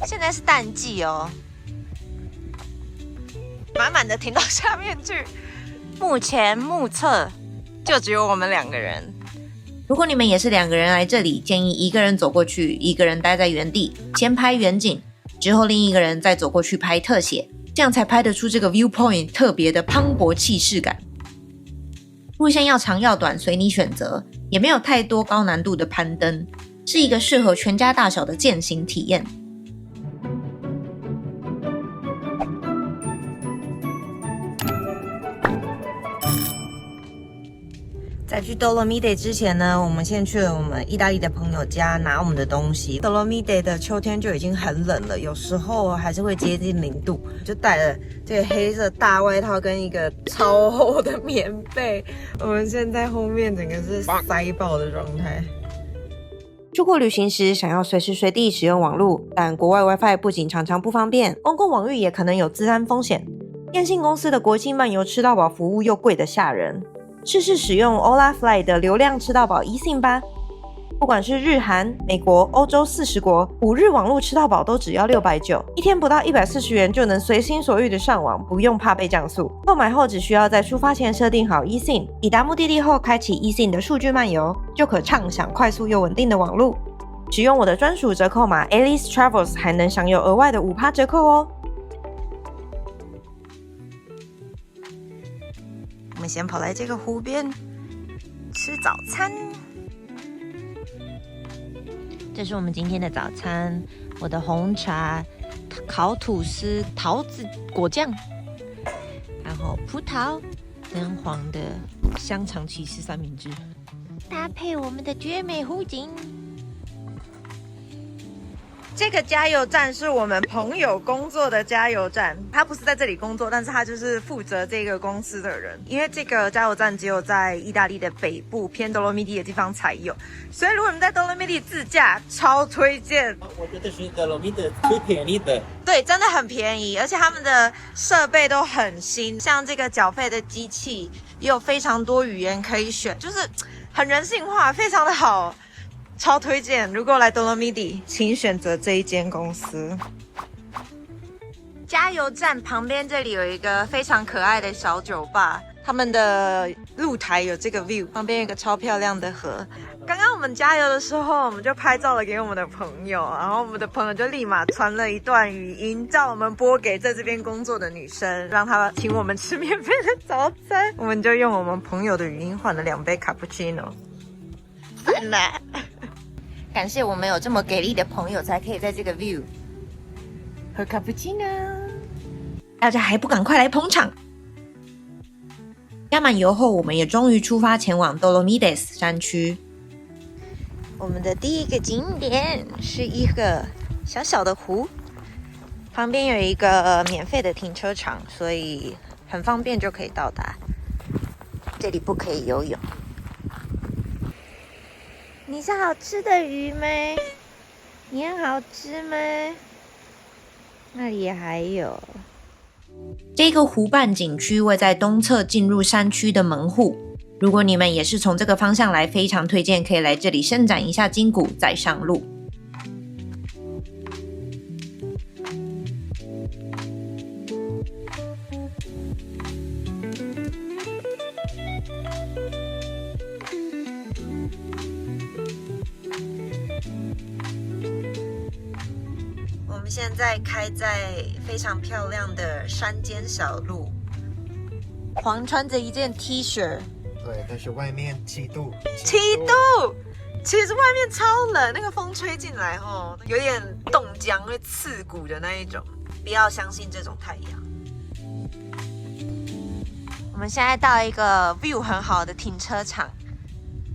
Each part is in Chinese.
现在是淡季哦，满满的停到下面去。目前目测就只有我们2个人。如果你们也是2个人来这里，建议一个人走过去，一个人待在原地，先拍远景，之后另一个人再走过去拍特写，这样才拍得出这个 viewpoint 特别的磅礴气势感。路线要长要短随你选择，也没有太多高难度的攀登，是一个适合全家大小的健行体验。在去 Dolomite 之前呢，我们先去了我们意大利的朋友家拿我们的东西。Dolomite 的秋天就已经很冷了，有时候还是会接近0度，就带了这个黑色大外套跟一个超厚的棉被。我们现在后面整个是塞爆的状态。出国旅行时想要随时随地使用网络，但国外 WiFi 不仅常常不方便，公共网域也可能有资安风险。电信公司的国际漫游吃到饱服务又贵得吓人。试试使用 Olafly 的流量吃到饱 eSIM 吧。不管是日韩、美国、欧洲40国，5日网络吃到饱都只要690，一天不到140元就能随心所欲的上网，不用怕被降速。购买后只需要在出发前设定好 eSIM， 抵达目的地后开启 eSIM 的数据漫游，就可畅享快速又稳定的网络。使用我的专属折扣码 Alice Travels 还能享有额外的5%折扣哦。我们先跑来这个湖边吃早餐。这是我们今天的早餐，我的红茶、烤吐司、桃子果酱，然后葡萄跟黄的香肠起司三明治，搭配我们的绝美湖景。这个加油站是我们朋友工作的加油站，他不是在这里工作，但是他就是负责这个公司的人。因为这个加油站只有在意大利的北部偏 Dolomiti 的地方才有，所以如果你们在 Dolomiti 自驾，超推荐。我觉得是 Dolomiti 最便宜的。对，真的很便宜，而且他们的设备都很新，像这个缴费的机器也有非常多语言可以选，就是很人性化，非常的好。超推荐，如果来 Dolomiti， 请选择这一间公司。加油站旁边这里有一个非常可爱的小酒吧，他们的露台有这个 view， 旁边有一个超漂亮的河。刚刚我们加油的时候，我们就拍照了给我们的朋友，然后我们的朋友就立马传了一段语音，叫我们播给在这边工作的女生，让她请我们吃免费的早餐。我们就用我们朋友的语音换了2杯 cappuccino。烦啦！感谢我们有这么给力的朋友，才可以在这个 view 喝 cappuccino。大家还不赶快来捧场！加满油后，我们也终于出发前往 Dolomites 山区。我们的第一个景点是一个小小的湖，旁边有一个免费的停车场，所以很方便就可以到达。这里不可以游泳。你是好吃的鱼吗？你很好吃吗？那里还有。这个湖畔景区位在东侧进入山区的门户，如果你们也是从这个方向来，非常推荐可以来这里伸展一下筋骨再上路。我们现在开在非常漂亮的山间小路，黄穿着一件 T 恤，对，但是外面7度。7度，其实外面超冷，那个风吹进来哦，有点冻僵，会刺骨的那一种。不要相信这种太阳。我们现在到一个 view 很好的停车场，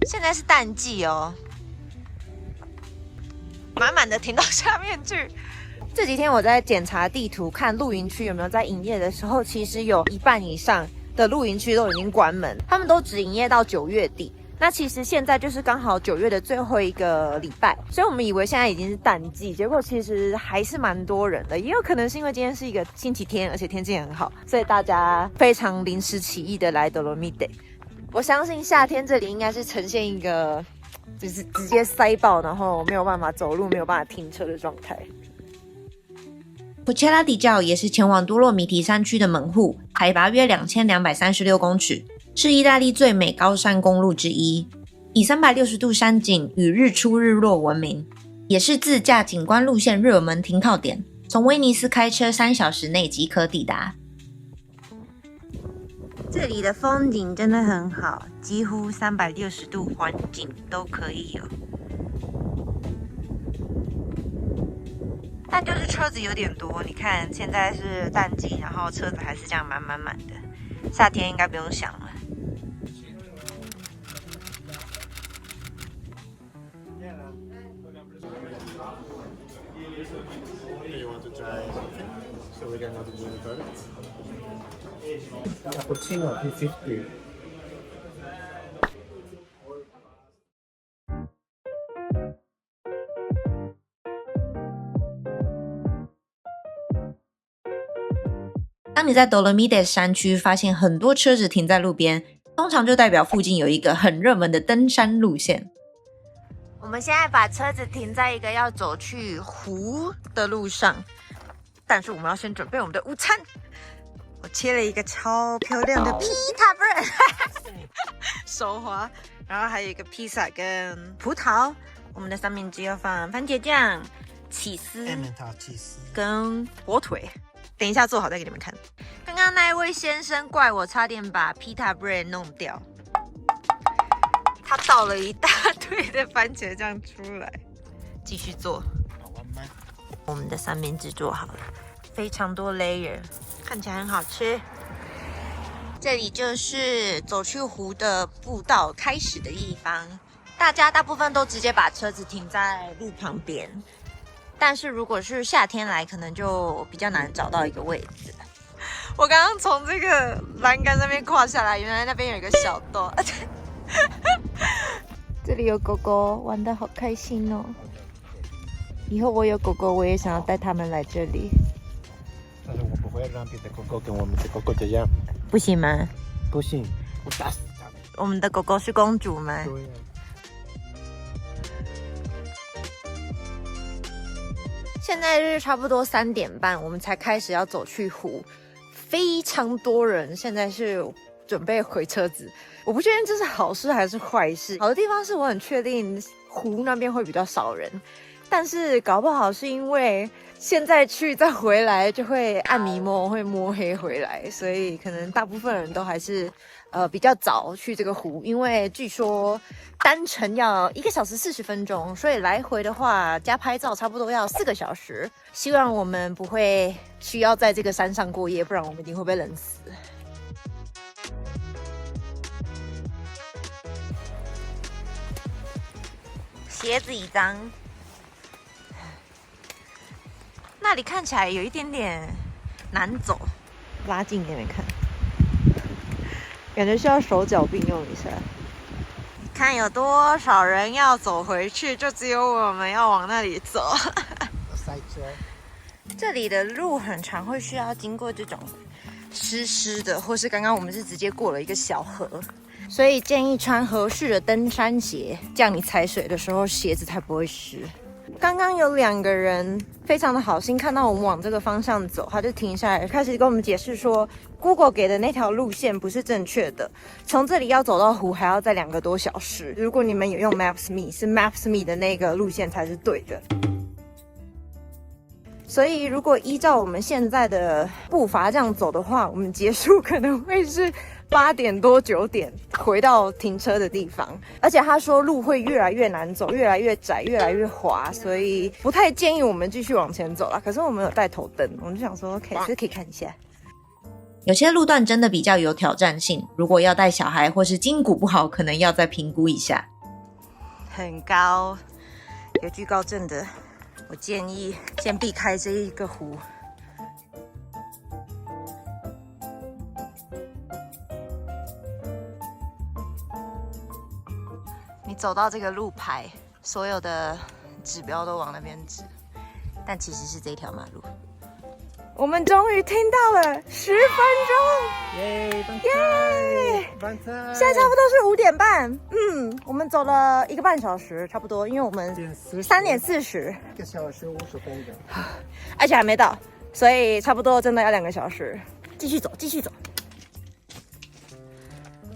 现在是淡季哦，满满的停到下面去。这几天我在检查地图，看露营区有没有在营业的时候，其实有1半以上的露营区都已经关门，他们都只营业到9月底。那其实现在就是刚好9月的最后一个礼拜，所以我们以为现在已经是淡季，结果其实还是蛮多人的。也有可能是因为今天是一个星期天，而且天气很好，所以大家非常临时起意的来 Dolomite。我相信夏天这里应该是呈现一个就是直接塞爆，然后没有办法走路、没有办法停车的状态。普切拉迪教也是前往多洛米提山区的门户，海拔约2236公尺，是意大利最美高山公路之一，以360度山景与日出日落闻名，也是自驾景观路线热门停靠点。从威尼斯开车3小时内即可抵达。这里的风景真的很好，几乎360度环景都可以有。但就是车子有点多，你看现在是淡季，然后车子还是这样满满的。夏天应该不用想了。So we're going to do the product. Cappuccino, P50. 当你在 Dolomites 山区发现很多车子停在路边，通常就代表附近有一个很热门的登山路线。我们现在把车子停在一个要走去湖的路上，但是我们要先准备我们的午餐。我切了一个超漂亮的 pita bread， 手滑，然后还有一个披萨跟葡萄。我们的三明治要放番茄酱、起司跟火腿。等一下做好再给你们看。刚刚那一位先生怪我差点把 pita bread 弄掉，他倒了一大堆的番茄酱出来。继续做，我们的三明治做好了，非常多 layer， 看起来很好吃。这里就是走去湖的步道开始的地方，大部分都直接把车子停在路旁边。但是如果是夏天来，可能就比较难找到一个位置。我刚刚从这个栏杆上面跨下来，原来那边有一个小洞。这里有狗狗，玩得好开心哦！以后我有狗狗，我也想要带它们来这里。但是我不会让别的狗狗跟我们的狗狗这样。不行吗？不行，我打死它们。我们的狗狗是公主吗？对呀。现在是差不多3点半，我们才开始要走去湖，非常多人。现在是准备回车子，我不确定这是好事还是坏事。好的地方是我很确定湖那边会比较少人，但是搞不好是因为现在去再回来就会暗迷蒙，会摸黑回来，所以可能大部分人都还是比较早去这个湖，因为据说单程要1个小时40分钟，所以来回的话加拍照差不多要4个小时。希望我们不会需要在这个山上过夜，不然我们一定会被冷死。鞋子一张，那里看起来有一点点难走，拉近给你们看，感觉需要手脚并用一下。看有多少人要走回去，就只有我们要往那里走。塞车。这里的路很长，会需要经过这种湿湿的，或是刚刚我们是直接过了一个小河，所以建议穿合适的登山鞋，这样你踩水的时候鞋子才不会湿。刚刚有2个人非常的好心，看到我们往这个方向走，他就停下来开始跟我们解释说 Google 给的那条路线不是正确的，从这里要走到湖还要再2个多小时。如果你们有用 Maps.me， 是 Maps.me 的那个路线才是对的。所以如果依照我们现在的步伐这样走的话，我们结束可能会是8点多9点回到停车的地方。而且他说路会越来越难走，越来越窄，越来越滑，所以不太建议我们继续往前走啦。可是我们有带头灯，我们就想说 OK， 这可以看一下。有些路段真的比较有挑战性，如果要带小孩或是筋骨不好，可能要再评估一下。很高，有惧高症的，我建议先避开这一个湖。你走到这个路牌，所有的指标都往那边指，但其实是这条马路。我们终于听到了10分钟，耶！耶！晚餐。现在差不多是5点半，我们走了1个半小时，差不多，因为我们3点40， 1个小时50分钟，而且还没到，所以差不多真的要2个小时。继续走，继续走，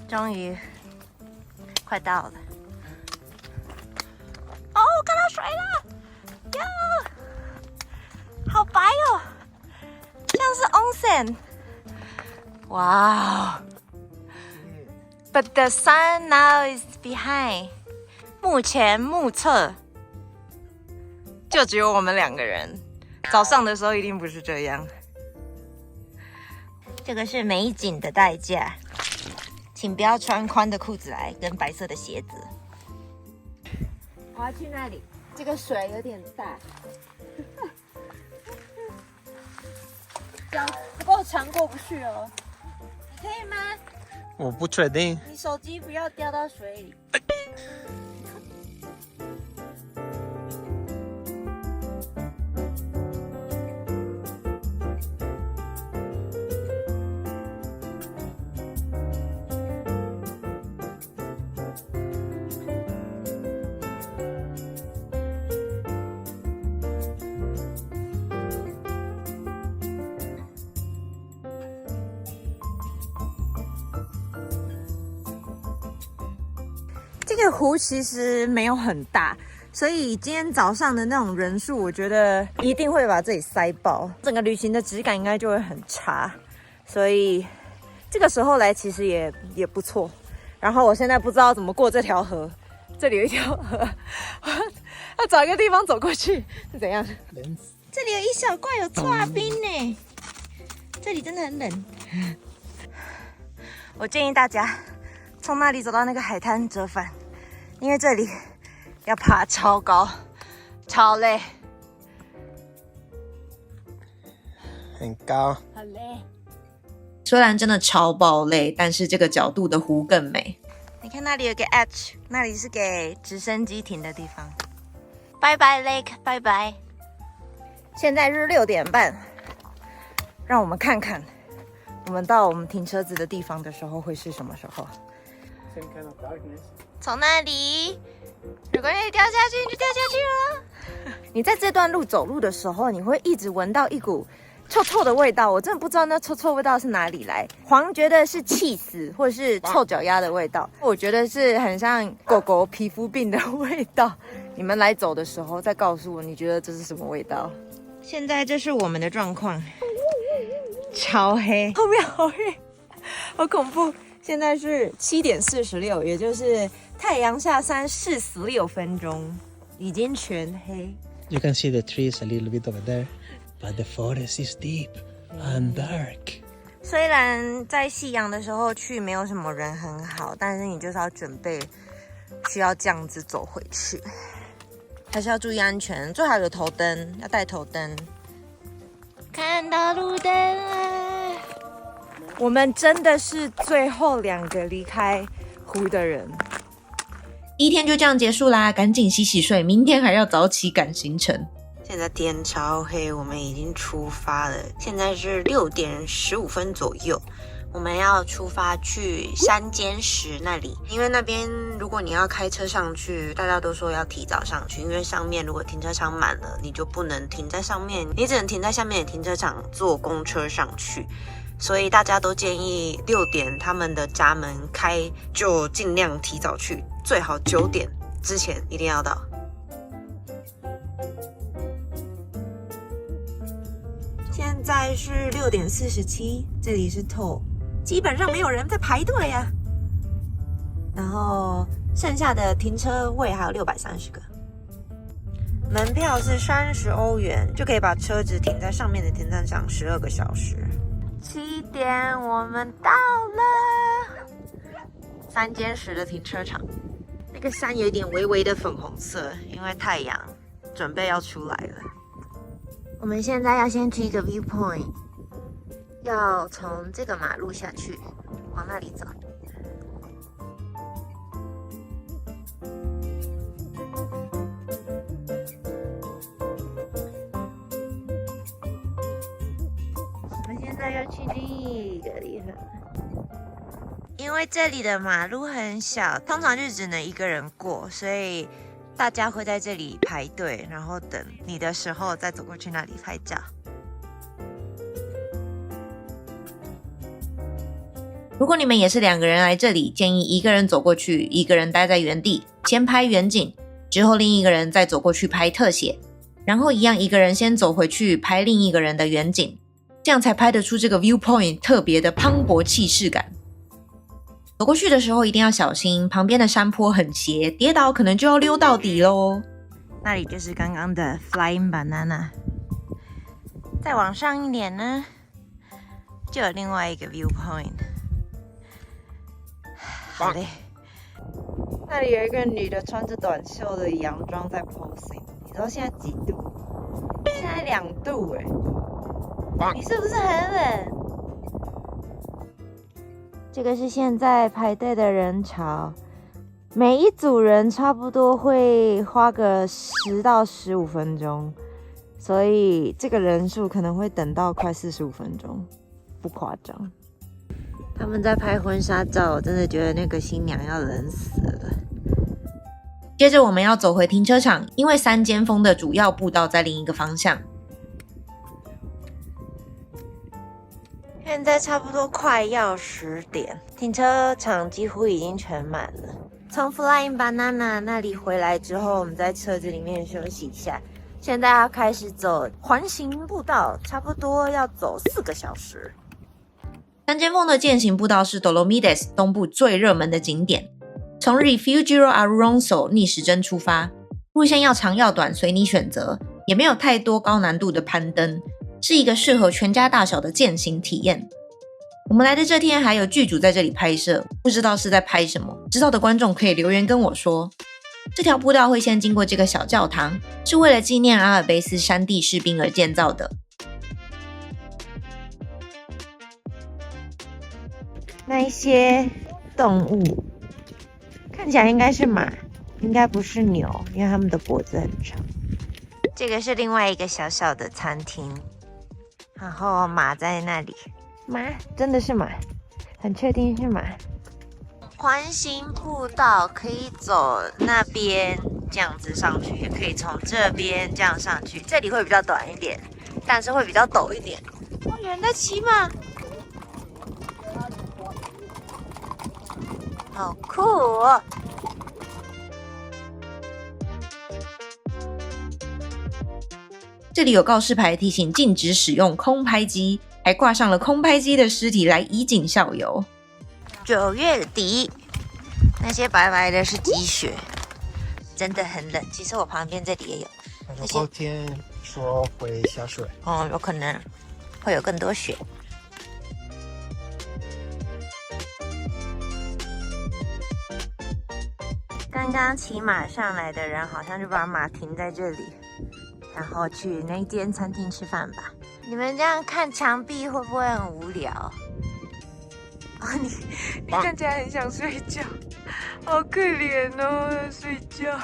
终于快到了。哦，看到水了，呀，好白哦，像是 onsen。哇哦 ！But the sun now is behind。目前目测就只有我们2个人。早上的时候一定不是这样。这个是美景的代价，请不要穿宽的裤子来跟白色的鞋子。我要去那里，这个水有点大，脚不够长过不去哦。你可以吗？我不确定。你手机不要掉到水里。这个湖其实没有很大，所以今天早上的那种人数，我觉得一定会把这里塞爆，整个旅行的质感应该就会很差。所以这个时候来其实也不错。然后我现在不知道怎么过这条河，这里有一条河，要找一个地方走过去是怎样？这里有一小块有剉冰呢，这里真的很冷。我建议大家从那里走到那个海滩折返，因为这里要爬超高，超累，很高，很累。虽然真的超爆累，但是这个角度的湖更美。你看那里有个 edge， 那里是给直升机停的地方。拜拜 Lake， 拜拜。现在是6点半，让我们看看我们到我们停车子的地方的时候会是什么时候。从那里，如果你掉下去，你就掉下去了。你在这段路走路的时候，你会一直闻到一股臭臭的味道，我真的不知道那臭臭味道是哪里来。黄觉得是气死或者是臭脚丫的味道，我觉得是很像狗狗皮肤病的味道。你们来走的时候再告诉我，你觉得这是什么味道？现在这是我们的状况，超黑，后面好黑，好恐怖。现在是7点46，也就是太阳下山46分钟，已经全黑。You can see the trees a little bit over there, but the forest is deep and dark. 虽然在夕阳的时候去没有什么人很好，但是你就是要准备需要这样子走回去，还是要注意安全，最好有头灯，要带头灯。看到路灯了，我们真的是最后2个离开湖的人。第一天就这样结束啦，赶紧洗洗睡，明天还要早起赶行程。现在天超黑，我们已经出发了。现在是6点15分左右，我们要出发去山间石那里，因为那边如果你要开车上去，大家都说要提早上去，因为上面如果停车场满了，你就不能停在上面，你只能停在下面的停车场坐公车上去。所以大家都建议6点他们的闸门开，就尽量提早去，最好9点之前一定要到。现在是6点47，这里是 toll， 基本上没有人在排队啊。然后剩下的停车位还有630个，门票是30欧元，就可以把车子停在上面的停车场12个小时。7点我们到了山间石的停车场，那个山有一点微微的粉红色，因为太阳准备要出来了。我们现在要先去一个 viewpoint， 要从这个马路下去，往那里走。在要去另一个地方，因为这里的马路很小，通常就只能一个人过，所以大家会在这里排队，然后等你的时候再走过去那里拍照。如果你们也是2个人来这里，建议一个人走过去，一个人待在原地，先拍远景，之后另一个人再走过去拍特写，然后一样一个人先走回去拍另一个人的远景，这样才拍得出这个 viewpoint 特别的磅礴气势感。走过去的时候一定要小心，旁边的山坡很斜，跌倒可能就要溜到底咯。那里就是刚刚的 Flying Banana。再往上一点呢，就有另外一个 viewpoint。好嘞。那里有一个女的穿着短袖的洋装在 posing， 你知道现在几度？现在2度你是不是很冷？这个是现在排队的人潮，每一组人差不多会花个10到15分钟，所以这个人数可能会等到快45分钟，不夸张。他们在拍婚纱照，我真的觉得那个新娘要冷死了。接着我们要走回停车场，因为3尖峰的主要步道在另一个方向。现在差不多快要10点，停车场几乎已经全满了。从 Flying Banana 那里回来之后，我们在车子里面休息一下。现在要开始走环形步道，差不多要走4个小时。3尖峰的健行步道是 Dolomites 东部最热门的景点。从 Refugio Aronso 逆时针出发，路线要长要短随你选择，也没有太多高难度的攀登，是一个适合全家大小的健行体验。我们来的这天还有剧组在这里拍摄，不知道是在拍什么，知道的观众可以留言跟我说。这条步道会先经过这个小教堂，是为了纪念阿尔卑斯山地士兵而建造的。那一些动物看起来应该是马，应该不是牛，因为它们的脖子很长。这个是另外一个小小的餐厅，然后马在那里，马真的是马，很确定是马。环形步道可以走那边这样子上去，也可以从这边这样上去，这里会比较短一点，但是会比较陡一点。哦，有人在骑马，好酷哦！这里有告示牌提醒禁止使用空拍机，还挂上了空拍机的尸体来以儆效尤。9月底，那些白白的是积雪，真的很冷。其实我旁边这里也有。后天说会下水。哦，有可能会有更多雪。刚刚骑马上来的人好像就把馬停在这里，然后去那间餐厅吃饭吧。你们这样看墙壁会不会很无聊？哦，你看起来很想睡觉，好可怜哦，要睡觉。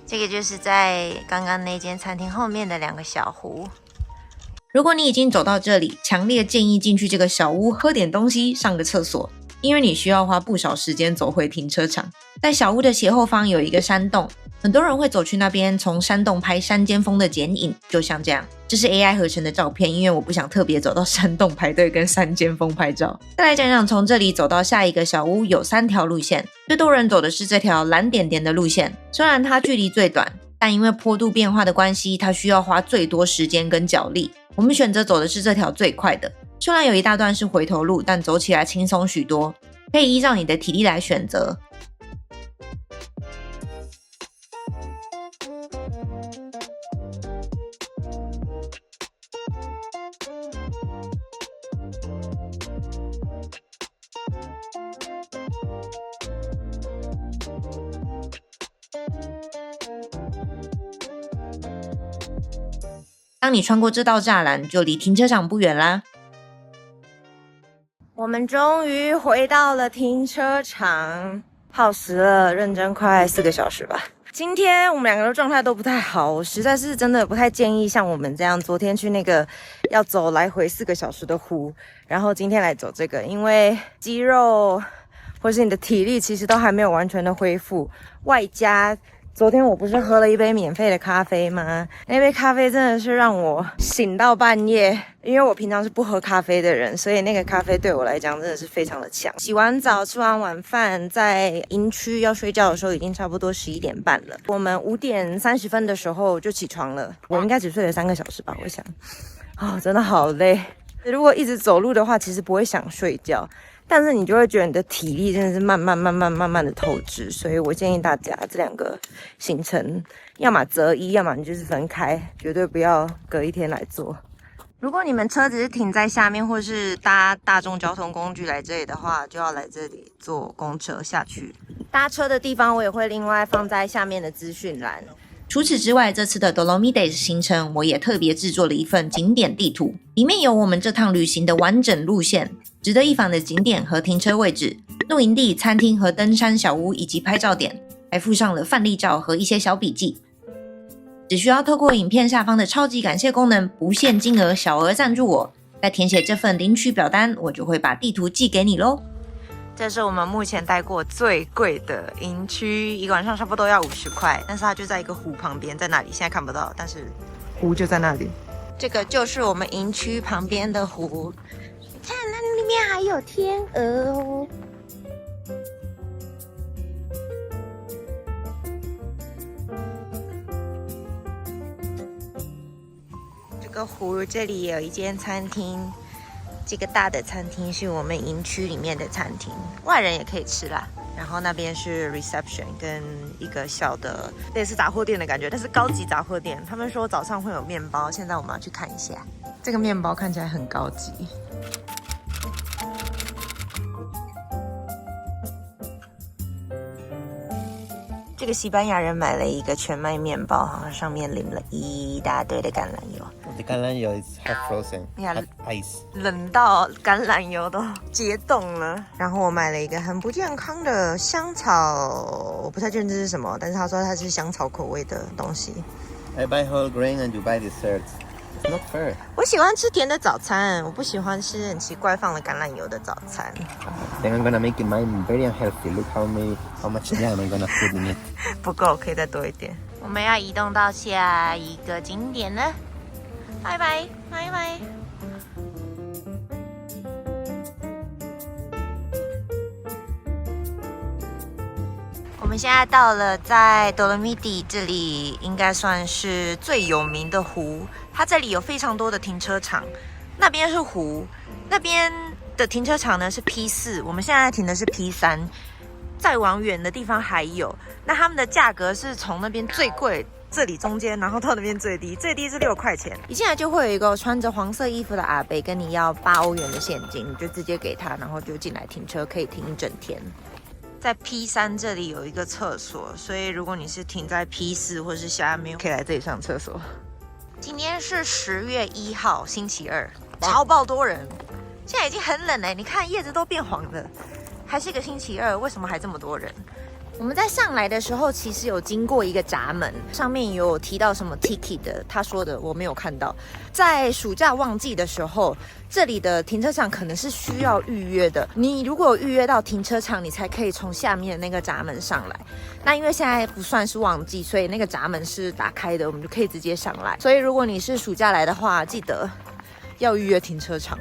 这个就是在刚刚那间餐厅后面的2个小湖。如果你已经走到这里，强烈建议进去这个小屋喝点东西，上个厕所，因为你需要花不少时间走回停车场。在小屋的斜后方有一个山洞，很多人会走去那边，从山洞拍山尖峰的剪影，就像这样。这是 AI 合成的照片，因为我不想特别走到山洞排队跟山尖峰拍照。再来讲讲从这里走到下一个小屋有3条路线，最多人走的是这条蓝点点的路线，虽然它距离最短，但因为坡度变化的关系，它需要花最多时间跟脚力。我们选择走的是这条最快的，虽然有一大段是回头路，但走起来轻松许多，可以依照你的体力来选择。当你穿过这道栅栏，就离停车场不远啦。我们终于回到了停车场，耗时了认真快4个小时吧。今天我们两个的状态都不太好，我实在是真的不太建议像我们这样昨天去那个要走来回4个小时的湖，然后今天来走这个，因为肌肉或是你的体力其实都还没有完全的恢复，外加昨天我不是喝了一杯免费的咖啡吗？那杯咖啡真的是让我醒到半夜，因为我平常是不喝咖啡的人，所以那个咖啡对我来讲真的是非常的强。洗完澡，吃完晚饭，在营区要睡觉的时候，已经差不多11点半了。我们5点30分的时候就起床了，我应该只睡了3个小时吧，我想。真的好累。如果一直走路的话，其实不会想睡觉。但是你就会觉得你的体力真的是慢慢的透支，所以我建议大家这2个行程，要么择一，要么你就是分开，绝对不要隔一天来做。如果你们车子是停在下面，或是搭大众交通工具来这里的话，就要来这里坐公车下去。搭车的地方我也会另外放在下面的资讯栏。除此之外，这次的 Dolomites 行程，我也特别制作了一份景点地图，里面有我们这趟旅行的完整路线、值得一访的景点和停车位置、露营地、餐厅和登山小屋以及拍照点，还附上了范例照和一些小笔记。只需要透过影片下方的超级感谢功能，不限金额小额赞助我，再填写这份领取表单，我就会把地图寄给你咯。这是我们目前待过最贵的营区，一个晚上差不多要50块，但是它就在一个湖旁边，在那里，现在看不到，但是湖就在那里。这个就是我们营区旁边的湖，你看那里面还有天鹅哦。这个湖这里有一间餐厅。这个大的餐厅是我们营区里面的餐厅，外人也可以吃啦。然后那边是 reception 跟一个小的类似杂货店的感觉，但是高级杂货店。他们说早上会有面包，现在我们要去看一下。这个面包看起来很高级。这个西班牙人买了一个全麦面包，好像上面淋了一大堆的橄榄油。The橄榄油 is half frozen, Yeah. half ice. 冷到橄榄油都结冻了。然后我买了一个很不健康的香草，我不太确定这是什么，但是他说它是香草口味的东西。I buy whole grain and you buy desserts. It's not fair. 我喜欢吃甜的早餐，我不喜欢吃很奇怪放了橄榄油的早餐。Then I'm gonna make mine very unhealthy. Look how much jam I'm gonna put in it. 不够，可以再多一点。我们要移动到下一个景点了，拜拜拜拜。我们现在到了在 Dolomiti 这里应该算是最有名的湖，它这里有非常多的停车场，那边是湖，那边的停车场呢是 P4， 我们现在停的是 P3， 再往远的地方还有，那他们的价格是从那边最贵，这里中间，然后到那边最低，最低是6块钱。一进来就会有一个穿着黄色衣服的阿伯跟你要8欧元的现金，你就直接给他，然后就进来停车，可以停一整天。在 P3 这里有一个厕所，所以如果你是停在 P4 或是下面，可以来这里上厕所。今天是10月1号，星期二，超爆多人。现在已经很冷了，你看叶子都变黄了，还是一个星期二，为什么还这么多人？我们在上来的时候，其实有经过一个闸门，上面有提到什么 ticket 的，他说的我没有看到。在暑假旺季的时候，这里的停车场可能是需要预约的。你如果有预约到停车场，你才可以从下面的那个闸门上来。那因为现在不算是旺季，所以那个闸门是打开的，我们就可以直接上来。所以如果你是暑假来的话，记得要预约停车场。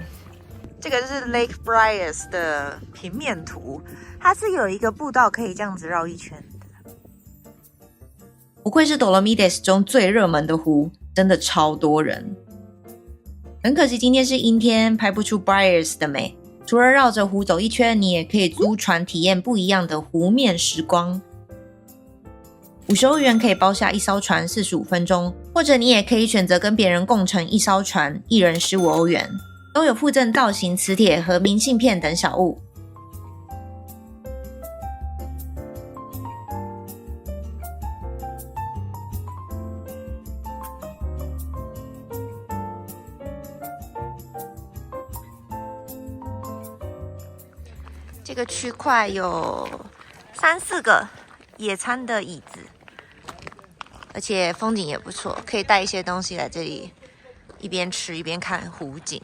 这个是 Lake Briars 的平面图，它是有一个步道可以这样子绕一圈的。不愧是 Dolomites 中最热门的湖，真的超多人。很可惜今天是阴天，拍不出 Briars 的美。除了绕着湖走一圈，你也可以租船体验不一样的湖面时光。50欧元可以包下一艘船45分钟，或者你也可以选择跟别人共乘一艘船，一人15欧元。都有附赠造型磁铁和明信片等小物。这个区块有3、4个野餐的椅子，而且风景也不错，可以带一些东西来这里，一边吃一边看湖景。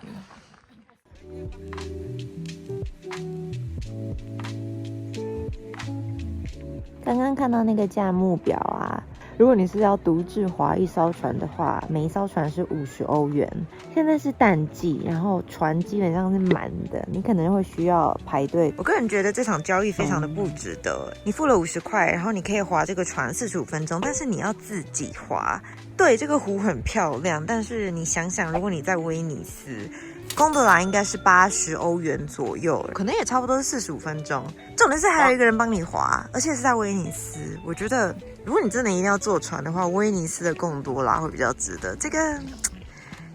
刚刚看到那个价目表啊，如果你是要独自划一艘船的话，每一艘船是50欧元。现在是淡季，然后船基本上是满的，你可能会需要排队。我个人觉得这场交易非常的不值得。你付了50块，然后你可以划这个船45分钟，但是你要自己划。对，这个湖很漂亮，但是你想想，如果你在威尼斯，贡德拉应该是80欧元左右，可能也差不多是45分钟。重点是还有一个人帮你划，而且是在威尼斯。我觉得，如果你真的一定要坐船的话，威尼斯的贡多拉会比较值得。这个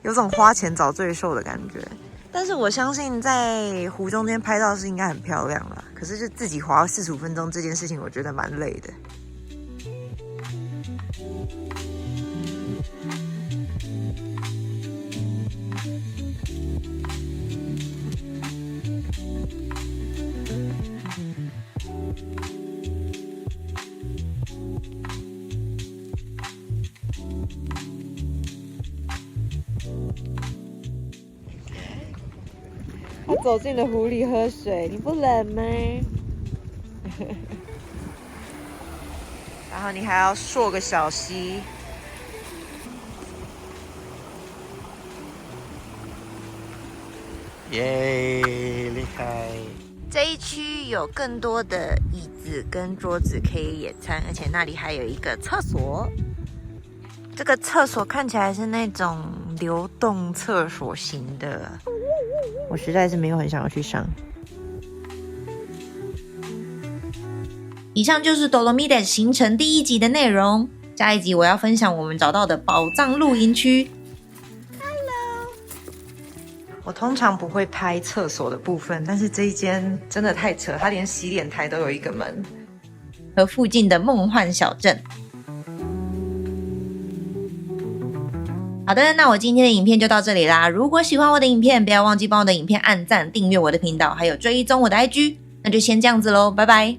有种花钱找罪受的感觉。但是我相信在湖中间拍照是应该很漂亮啦。可是就自己划45分钟这件事情，我觉得蛮累的。他走进了湖里喝水，你不冷吗？然后你还要溯个小溪。耶，厉害！这一区有更多的椅子跟桌子可以野餐，而且那里还有一个厕所。这个厕所看起来是那种流动厕所型的，我实在是没有很想要去上。以上就是 Dolomites 行程第1集的内容。下一集我要分享我们找到的宝藏露营区。我通常不会拍厕所的部分，但是这一间真的太扯，它连洗脸台都有一个门。和附近的梦幻小镇。好的，那我今天的影片就到这里啦。如果喜欢我的影片，不要忘记帮我的影片按赞、订阅我的频道，还有追踪我的 IG。那就先这样子咯，拜拜。